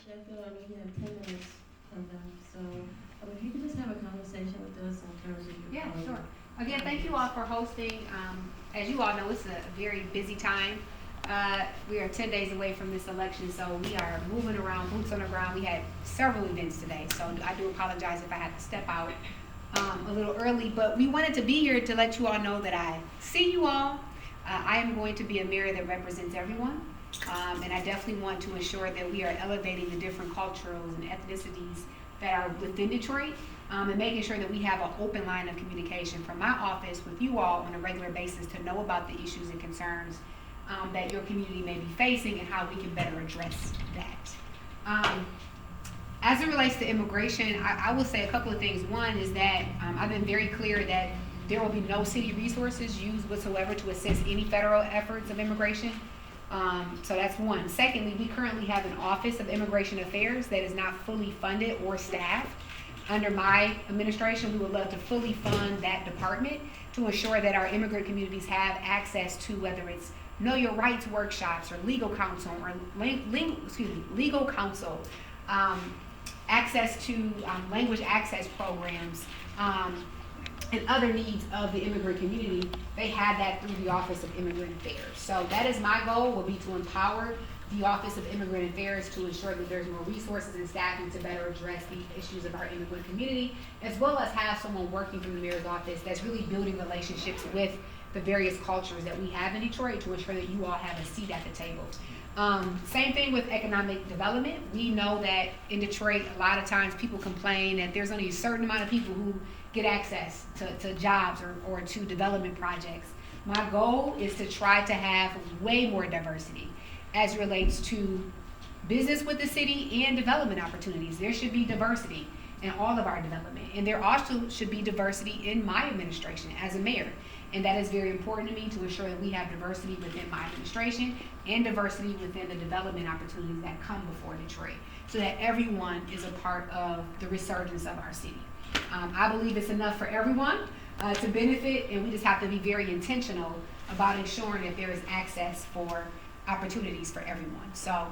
Sheffield, I know you have 10 minutes from them, so if you could just have a conversation with us in terms of your. Yeah, sure. Again, thank you all for hosting. As you all know, it's a very busy time. We are 10 days away from this election, so we are moving around, boots on the ground. We had several events today, so I do apologize if I had to step out a little early, but we wanted to be here to let you all know that I see you all. I am going to be a mayor that represents everyone, and I definitely want to ensure that we are elevating the different cultures and ethnicities that are within Detroit, and making sure that we have an open line of communication from my office with you all on a regular basis to know about the issues and concerns that your community may be facing and how we can better address that. As it relates to immigration, I will say a couple of things. One is that I've been very clear that there will be no city resources used whatsoever to assist any federal efforts of immigration. So that's one. Secondly, we currently have an Office of Immigrant Affairs that is not fully funded or staffed. Under my administration, we would love to fully fund that department to ensure that our immigrant communities have access to whether it's Know Your Rights workshops or legal counsel or legal counsel, access to language access programs, and other needs of the immigrant community. They have that through the Office of Immigrant Affairs. So that is my goal, will be to empower the Office of Immigrant Affairs to ensure that there's more resources and staffing to better address the issues of our immigrant community, as well as have someone working through the mayor's office that's really building relationships with the various cultures that we have in Detroit to ensure that you all have a seat at the table. Same thing with economic development. We know that in Detroit, a lot of times people complain that there's only a certain amount of people who get access to jobs or to development projects. My goal is to try to have way more diversity as it relates to business with the city and development opportunities. There should be diversity in all of our development. And there also should be diversity in my administration as a mayor. And that is very important to me to ensure that we have diversity within my administration and diversity within the development opportunities that come before Detroit, so that everyone is a part of the resurgence of our city. I believe it's enough for everyone to benefit, and we just have to be very intentional about ensuring that there is access for opportunities for everyone. So,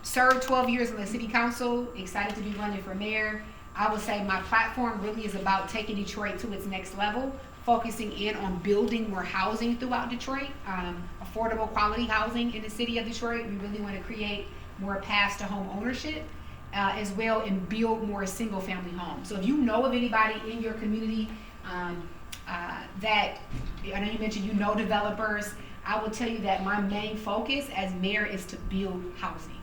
served 12 years on the city council, excited to be running for mayor. I would say my platform really is about taking Detroit to its next level, focusing in on building more housing throughout Detroit, affordable quality housing in the city of Detroit. We really want to create more paths to home ownership, as well, and build more single family homes. So if you know of anybody in your community that, I know you mentioned you know developers, I will tell you that my main focus as mayor is to build housing.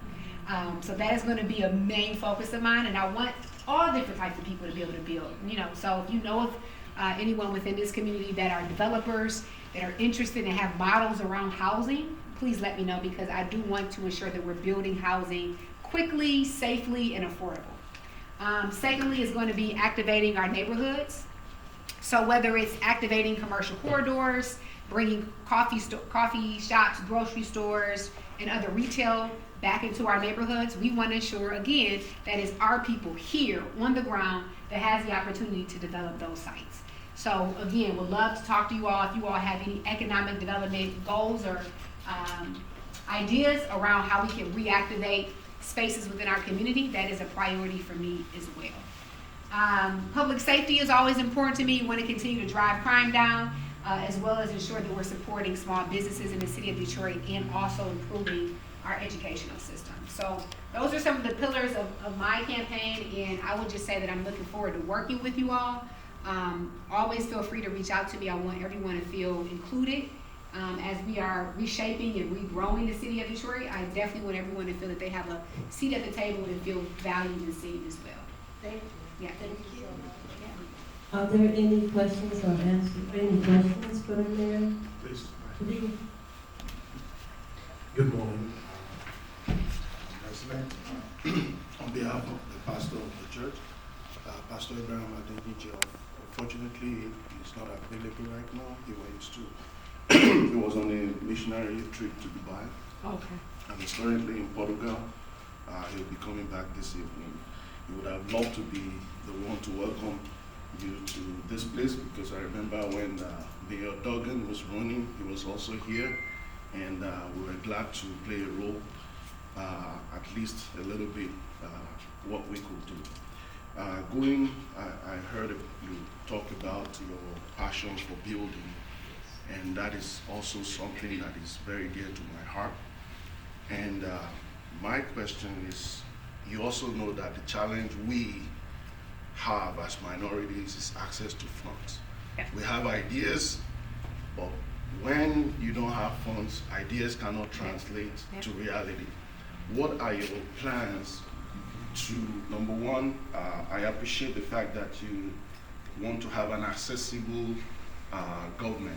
So that is going to be a main focus of mine, and I want all different types of people to be able to build. So if you know of anyone within this community that are developers, that are interested and have models around housing, please let me know, because I do want to ensure that we're building housing quickly, safely, and affordable. Secondly is going to be activating our neighborhoods. So whether it's activating commercial corridors, bringing coffee shops, grocery stores, and other retail back into our neighborhoods, we want to ensure, again, that it's our people here on the ground that has the opportunity to develop those sites. So again, would love to talk to you all if you all have any economic development goals or ideas around how we can reactivate spaces within our community. That is a priority for me as well. Public safety is always important to me. We want to continue to drive crime down, as well as ensure that we're supporting small businesses in the city of Detroit and also improving our educational system. So those are some of the pillars of my campaign, and I would just say that I'm looking forward to working with you all. Always feel free to reach out to me. I want everyone to feel included as we are reshaping and regrowing the city of Detroit. I definitely want everyone to feel that they have a seat at the table and feel valued and seen as well. Thank you. Yeah. Thank you so much. Yeah. Are there any questions or answers? Any questions for the mayor? Please. Good morning, President. On behalf of the pastor of the church, Pastor Ibrahim Adeniji, unfortunately, he's not available right now. He was on a missionary trip to Dubai. Okay. And he's currently in Portugal. He'll be coming back this evening. He would have loved to be the one to welcome you to this place, because I remember when Mayor Duggan was running, he was also here, and we were glad to play a role, at at least a little bit what we could do. I heard you talk about your passion for building, and that is also something that is very dear to my heart. And my question is, you also know that the challenge we have as minorities is access to funds. Yeah. We have ideas, but when you don't have funds, ideas cannot translate to reality. What are your plans to, number one, I appreciate the fact that you want to have an accessible government.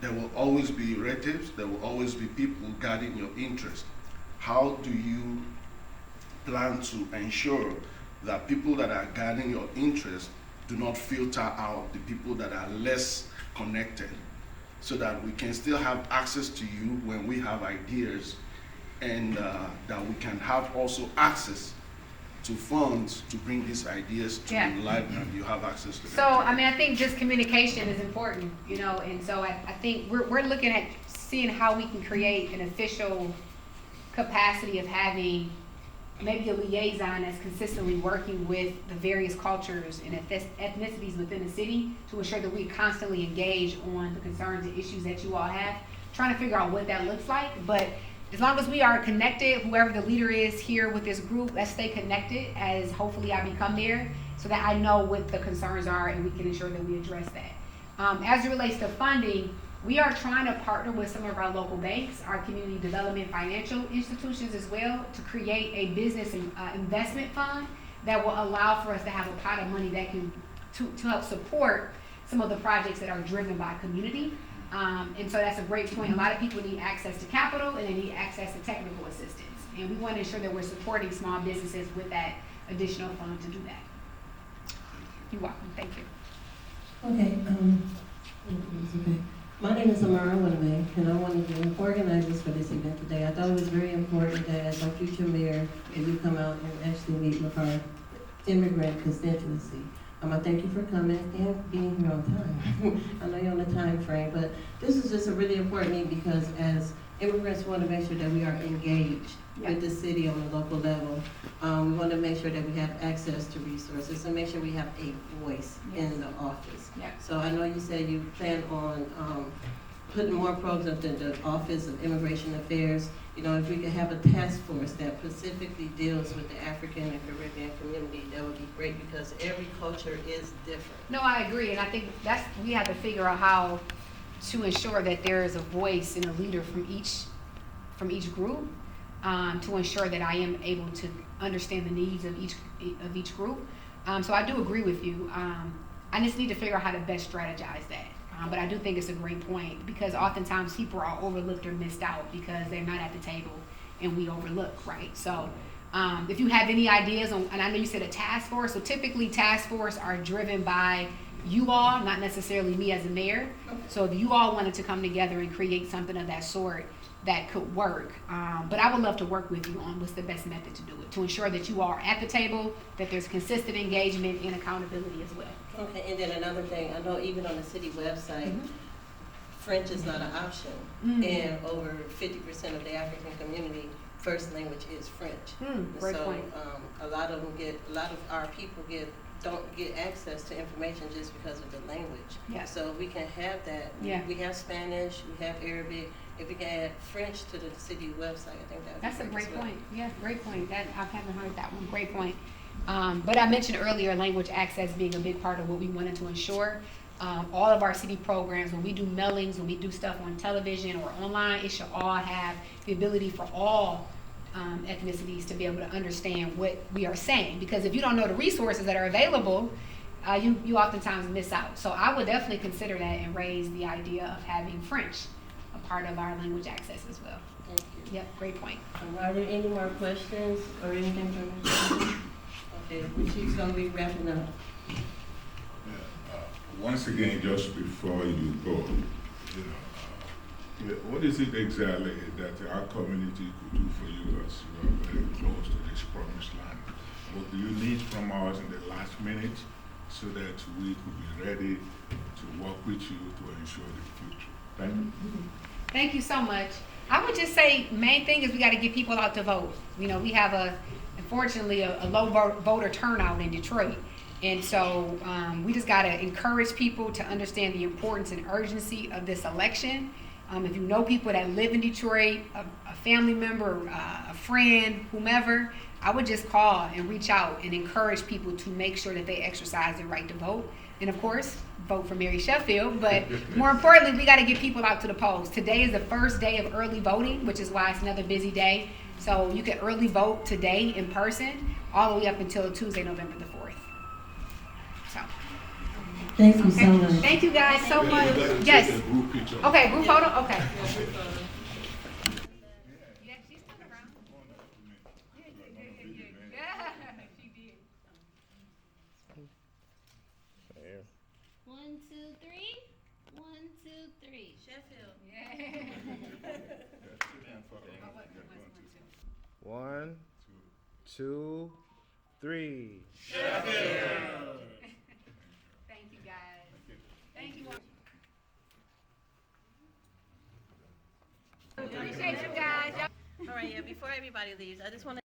There will always be relatives, there will always be people guarding your interest. How do you plan to ensure that people that are guarding your interest do not filter out the people that are less connected, so that we can still have access to you when we have ideas, and that we can have also access to funds to bring these ideas to life, and you have access to them? So, I mean, I think just communication is important, you know, and so I think we're looking at seeing how we can create an official capacity of having maybe a liaison that's consistently working with the various cultures and ethnicities within the city to ensure that we constantly engage on the concerns and issues that you all have, trying to figure out what that looks like. But as long as we are connected, whoever the leader is here with this group, let's stay connected as hopefully I become there, so that I know what the concerns are and we can ensure that we address that. As it relates to funding, we are trying to partner with some of our local banks, our community development financial institutions as well, to create a business investment fund that will allow for us to have a pot of money that can to help support some of the projects that are driven by community. And so that's a great point. A lot of people need access to capital and they need access to technical assistance. And we want to ensure that we're supporting small businesses with that additional fund to do that. You're welcome. Thank you. Okay, okay. My name is Amara Onwuneme, and I'm one of the organizers for this event today. I thought it was very important that as our future mayor, if you come out and actually meet with our immigrant constituency. I thank you for coming and being here on time. I know you're on the time frame, but this is just a really important meeting because as immigrants, we want to make sure that we are engaged with the city on a local level. We want to make sure that we have access to resources and make sure we have a voice in the office. So I know you said you plan on putting more programs in the Office of Immigrant Affairs. You know, if we could have a task force that specifically deals with the African and Caribbean community, that would be great because every culture is different. No, I agree, and I think we have to figure out how to ensure that there is a voice and a leader from each group, to ensure that I am able to understand the needs of each group. So I do agree with you. I just need to figure out how to best strategize that. But I do think it's a great point because oftentimes people are overlooked or missed out because they're not at the table and we overlook, right? So if you have any ideas on, and I know you said a task force, so typically task force are driven by you all, not necessarily me as a mayor. So if you all wanted to come together and create something of that sort, that could work. But I would love to work with you on what's the best method to do it, to ensure that you are at the table, that there's consistent engagement and accountability as well. Okay, and then another thing, I know even on the city website, French is not an option. And over 50% of the African community, first language is French. Great point. A lot of our people don't get access to information just because of the language. Yeah. So we can have that. Yeah. We have Spanish, we have Arabic. If we can add French to the city website, I think that would be That's a great as well. point. Yeah, great point. That I haven't heard that one. Great point. But I mentioned earlier language access being a big part of what we wanted to ensure. All of our city programs, when we do mailings, when we do stuff on television or online, it should all have the ability for all ethnicities to be able to understand what we are saying. Because if you don't know the resources that are available, you oftentimes miss out. So I would definitely consider that and raise the idea of having French a part of our language access as well. Thank you. Yep, great point. Are there any more questions or anything from you? Okay, the chief's gonna be wrapping up. Once again, just before you go, what is it exactly that our community could do for you as you are very close to this promised land? What do you need from us in the last minute so that we could be ready to work with you to ensure the future? Thank you. Thank you so much. I would just say, main thing is we gotta get people out to vote. You know, we have unfortunately, a low voter turnout in Detroit. And so, we just gotta encourage people to understand the importance and urgency of this election. If you know people that live in Detroit, a family member, a friend, whomever, I would just call and reach out and encourage people to make sure that they exercise their right to vote. And of course, vote for Mary Sheffield, but more importantly, we gotta get people out to the polls. Today is the first day of early voting, which is why it's another busy day. So you can early vote today in person, all the way up until Tuesday, November the 4th. So, Thank you so much. thank you guys so much. Yes. Group picture. Okay, group photo, okay. Yeah, she's still around. Yeah, she did. 1, 2, 3. 1, 2, 3. Sheffield. Yeah. 1, 2, 3. Thank you, guys. Thank you. Appreciate you guys. All right, yeah, before everybody leaves, I just want to